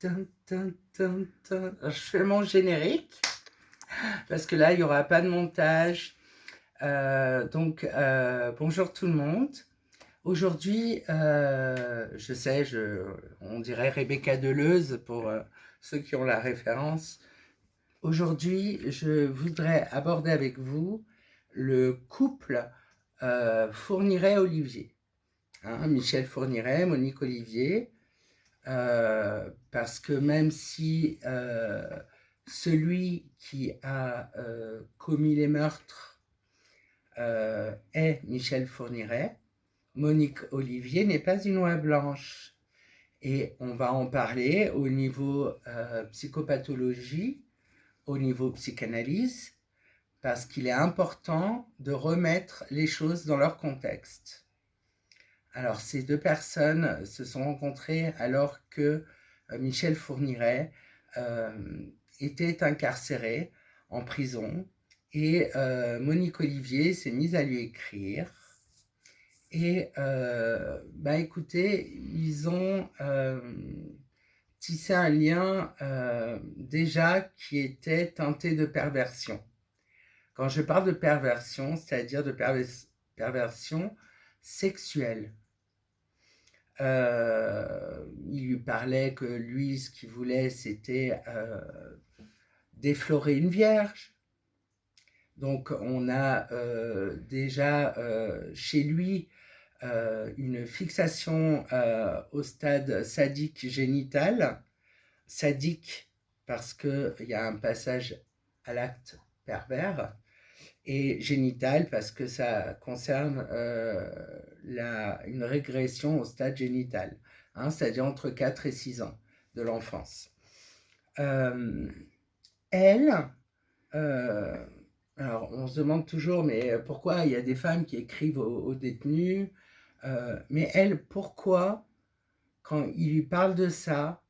Tin, tin, tin, tin. Alors, je fais mon générique parce que là, il n'y aura pas de montage. Bonjour tout le monde. Aujourd'hui, je sais, on dirait Rebecca Deleuze pour ceux qui ont la référence. Aujourd'hui, je voudrais aborder avec vous le couple Fourniret-Olivier. Michel Fourniret, Monique Olivier. Parce que même si celui qui a commis les meurtres est Michel Fourniret, Monique Olivier n'est pas une oie blanche. Et on va en parler au niveau psychopathologie, au niveau psychanalyse, parce qu'il est important de remettre les choses dans leur contexte. Alors, ces deux personnes se sont rencontrées alors que Michel Fourniret était incarcéré en prison et Monique Olivier s'est mise à lui écrire. Et écoutez, ils ont tissé un lien déjà qui était teinté de perversion. Quand je parle de perversion, c'est-à-dire de perversion sexuelle. Il lui parlait que lui, ce qu'il voulait, c'était déflorer une vierge. Donc, on a déjà chez lui une fixation au stade sadique génital. Sadique parce qu'il y a un passage à l'acte pervers. Et génital parce que ça concerne une régression au stade génital, c'est-à-dire entre 4 et 6 ans de l'enfance. Alors on se demande toujours, mais pourquoi il y a des femmes qui écrivent aux détenus, mais elle, pourquoi, quand il lui parle de ça,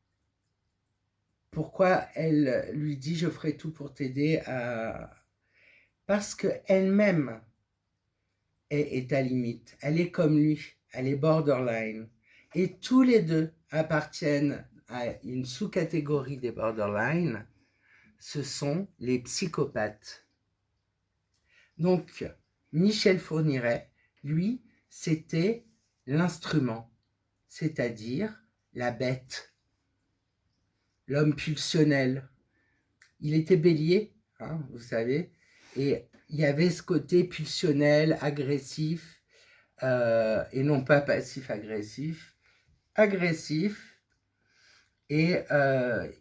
pourquoi elle lui dit « je ferai tout pour t'aider à… » Parce qu'elle-même est à limite, elle est comme lui, elle est borderline. Et tous les deux appartiennent à une sous-catégorie des borderline, ce sont les psychopathes. Donc, Michel Fourniret, lui, c'était l'instrument, c'est-à-dire la bête, l'homme pulsionnel. Il était bélier, vous savez, et il y avait ce côté pulsionnel, agressif, et non pas passif-agressif, agressif, et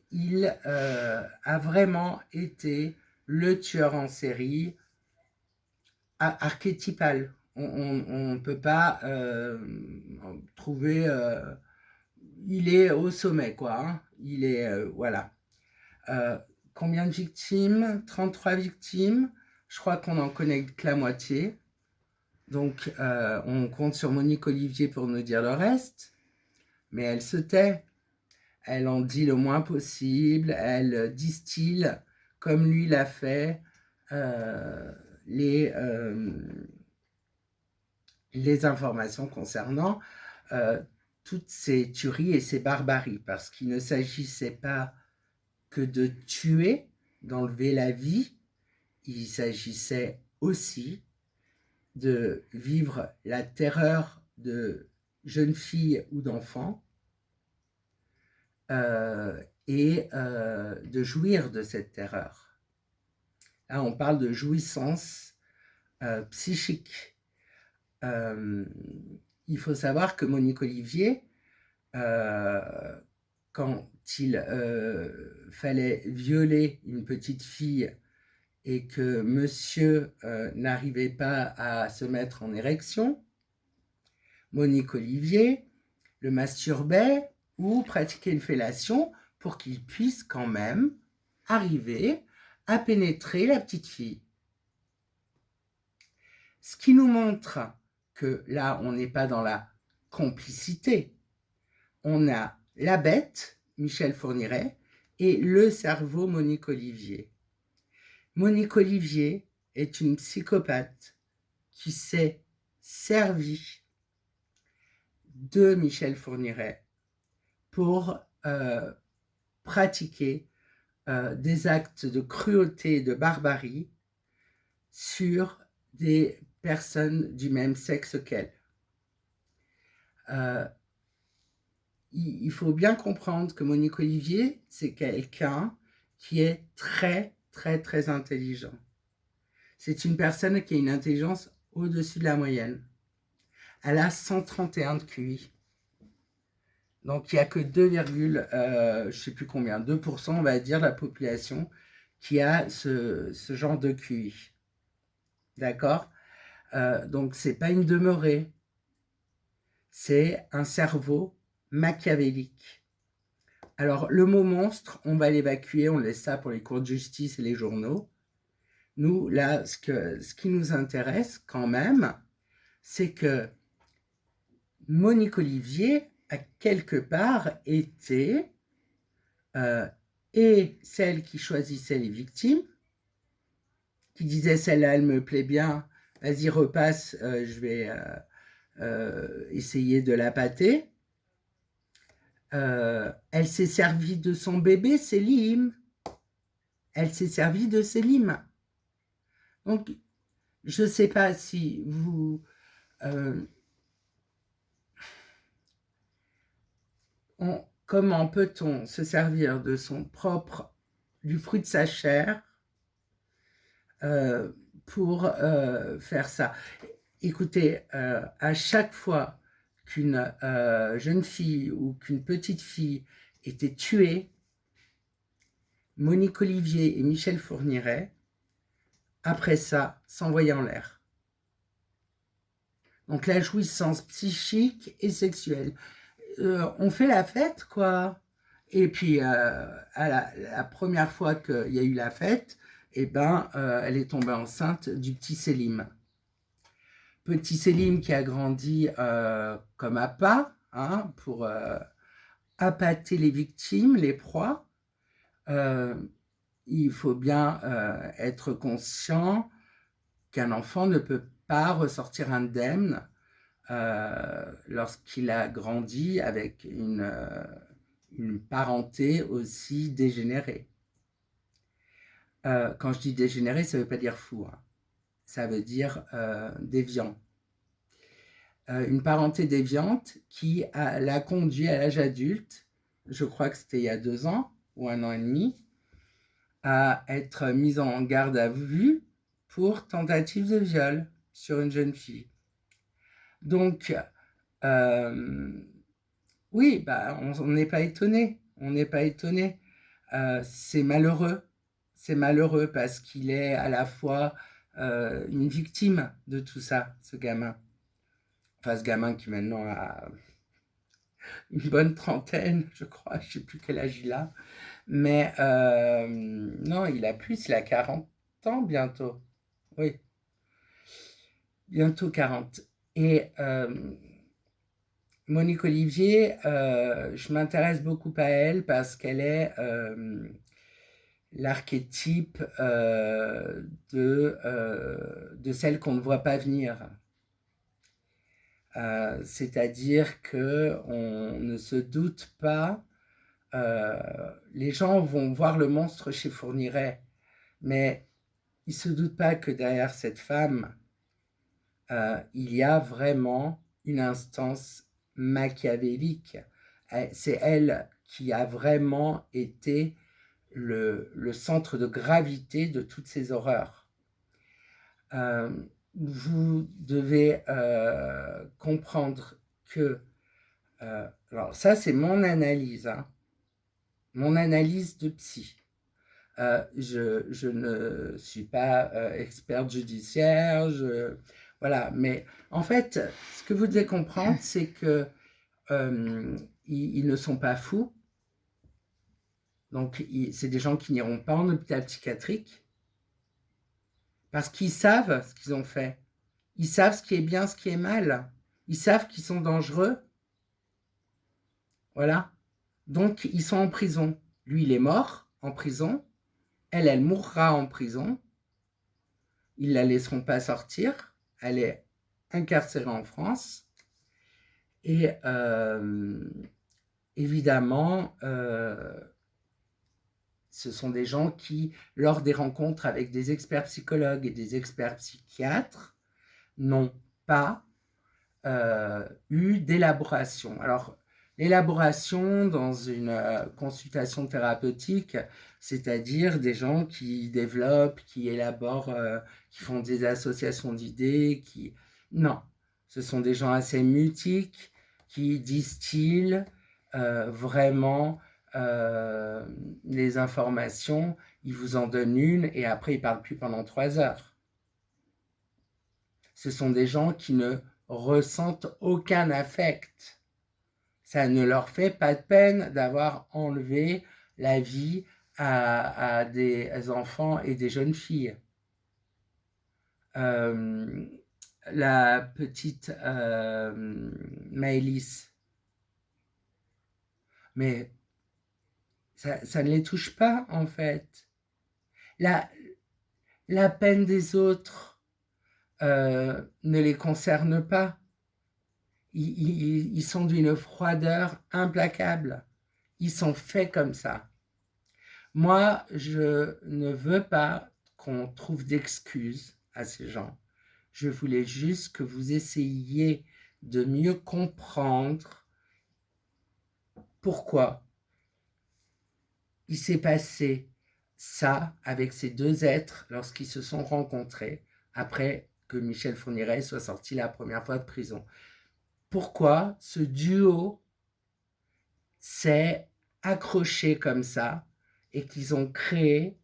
il a vraiment été le tueur en série archétypal. On ne peut pas trouver… il est au sommet, quoi. Il est… voilà. Combien de victimes? 33 victimes. Je crois qu'on en connaît que la moitié. Donc, on compte sur Monique Olivier pour nous dire le reste. Mais elle se tait. Elle en dit le moins possible. Elle distille, comme lui l'a fait, les informations concernant toutes ces tueries et ces barbaries. Parce qu'il ne s'agissait pas que de tuer, d'enlever la vie. Il s'agissait aussi de vivre la terreur de jeunes filles ou d'enfants et de jouir de cette terreur. Là, on parle de jouissance psychique. Il faut savoir que Monique Olivier, quand il fallait violer une petite fille et que monsieur n'arrivait pas à se mettre en érection, Monique Olivier le masturbait ou pratiquait une fellation pour qu'il puisse quand même arriver à pénétrer la petite fille. Ce qui nous montre que là, on n'est pas dans la complicité. On a la bête, Michel Fourniret, et le cerveau, Monique Olivier. Monique Olivier est une psychopathe qui s'est servie de Michel Fourniret pour pratiquer des actes de cruauté et de barbarie sur des personnes du même sexe qu'elle. Il faut bien comprendre que Monique Olivier, c'est quelqu'un qui est très, très, très intelligent. C'est une personne qui a une intelligence au-dessus de la moyenne. Elle a 131 de QI. Donc, il n'y a que 2, je ne sais plus combien, 2%, on va dire, de la population qui a ce genre de QI. D'accord ? Donc, ce n'est pas une demeurée. C'est un cerveau machiavélique. Alors, le mot monstre, on va l'évacuer, on laisse ça pour les cours de justice et les journaux. Nous, là, ce qui nous intéresse quand même, c'est que Monique Olivier a quelque part été et celle qui choisissait les victimes, qui disait celle-là, elle me plaît bien, vas-y repasse, je vais essayer de la pâter. Elle s'est servie de son bébé Selim. Elle s'est servie de Selim. Donc, je ne sais pas si vous... comment peut-on se servir de du fruit de sa chair pour faire ça? Écoutez, à chaque fois qu'une jeune fille ou qu'une petite fille était tuée, Monique Olivier et Michel Fourniret, après ça, s'envoyaient en l'air. Donc la jouissance psychique et sexuelle. On fait la fête, quoi. Et puis, à la première fois qu'il y a eu la fête, eh ben, elle est tombée enceinte du petit Selim. Petit Selim qui a grandi comme appât, hein, pour appâter les victimes, les proies. Il faut bien être conscient qu'un enfant ne peut pas ressortir indemne lorsqu'il a grandi avec une parenté aussi dégénérée. Quand je dis dégénéré, ça ne veut pas dire fou, hein. Ça veut dire déviant. Une parenté déviante qui l'a conduit à l'âge adulte, je crois que c'était il y a 2 ans ou 1 an et demi, à être mise en garde à vue pour tentative de viol sur une jeune fille. Donc, oui, bah, on n'est pas étonné. On n'est pas étonné. C'est malheureux. C'est malheureux parce qu'il est à la fois une victime de tout ça, ce gamin. Enfin, ce gamin qui maintenant a une bonne trentaine, je crois. Je ne sais plus quel âge il a. Mais non, il a plus, il a 40 ans bientôt. Oui. Bientôt 40. Et Monique Olivier, je m'intéresse beaucoup à elle parce qu'elle est l'archétype de celle qu'on ne voit pas venir. C'est-à-dire qu'on ne se doute pas, les gens vont voir le monstre chez Fourniret, mais ils ne se doutent pas que derrière cette femme, il y a vraiment une instance machiavélique. C'est elle qui a vraiment été le centre de gravité de toutes ces horreurs. Vous devez comprendre que... alors ça, c'est mon analyse, hein, mon analyse de psy. Je ne suis pas experte judiciaire, voilà, mais en fait, ce que vous devez comprendre, c'est que ils ne sont pas fous. Donc, c'est des gens qui n'iront pas en hôpital psychiatrique parce qu'ils savent ce qu'ils ont fait. Ils savent ce qui est bien, ce qui est mal. Ils savent qu'ils sont dangereux. Voilà. Donc, ils sont en prison. Lui, il est mort en prison. Elle mourra en prison. Ils ne la laisseront pas sortir. Elle est incarcérée en France. Et évidemment, ce sont des gens qui, lors des rencontres avec des experts psychologues et des experts psychiatres, n'ont pas eu d'élaboration. Alors, l'élaboration dans une consultation thérapeutique, c'est-à-dire des gens qui développent, qui élaborent, qui font des associations d'idées, qui... Non, ce sont des gens assez mutiques qui distillent vraiment les informations, ils vous en donnent une et après ils ne parlent plus pendant 3 heures. Ce sont des gens qui ne ressentent aucun affect. Ça ne leur fait pas de peine d'avoir enlevé la vie à des enfants et des jeunes filles. La petite Maëlys, mais ça ne les touche pas en fait. La peine des autres ne les concerne pas. Ils sont d'une froideur implacable. Ils sont faits comme ça. Moi, je ne veux pas qu'on trouve d'excuses à ces gens. Je voulais juste que vous essayiez de mieux comprendre pourquoi il s'est passé ça avec ces deux êtres lorsqu'ils se sont rencontrés après que Michel Fourniret soit sorti la première fois de prison. Pourquoi ce duo s'est accroché comme ça et qu'ils ont créé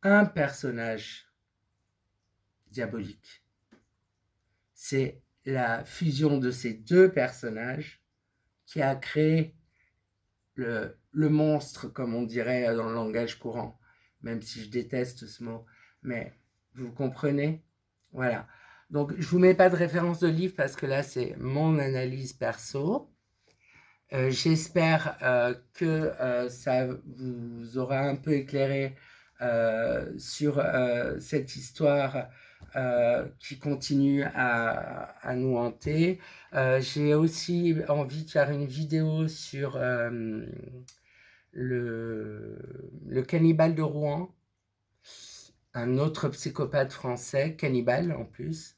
un personnage diabolique. C'est la fusion de ces deux personnages qui a créé le monstre, comme on dirait dans le langage courant, même si je déteste ce mot, mais vous comprenez? Voilà. Donc, je ne vous mets pas de référence de livre parce que là, c'est mon analyse perso. J'espère que ça vous aura un peu éclairé sur cette histoire qui continue à nous hanter. J'ai aussi envie de faire une vidéo sur le cannibale de Rouen, un autre psychopathe français, cannibale en plus.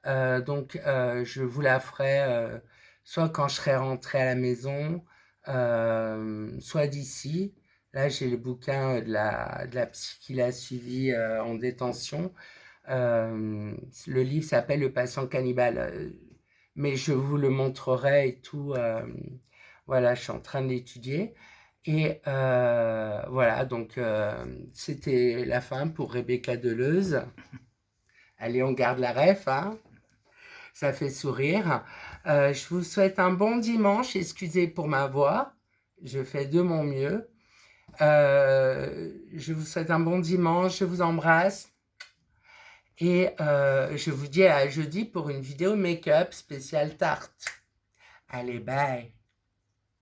Donc, je vous la ferai soit quand je serai rentrée à la maison, soit d'ici. Là, j'ai le bouquin de la psy qui l'a suivi en détention. Le livre s'appelle Le patient cannibale, mais je vous le montrerai et tout. Voilà, je suis en train de l'étudier. Et voilà, donc c'était la fin pour Rebecca Deleuze. Allez, on garde la ref, hein, ça fait sourire. Je vous souhaite un bon dimanche, excusez pour ma voix, je fais de mon mieux. Je vous souhaite un bon dimanche, je vous embrasse. Et je vous dis à jeudi pour une vidéo make-up spéciale tarte. Allez, bye.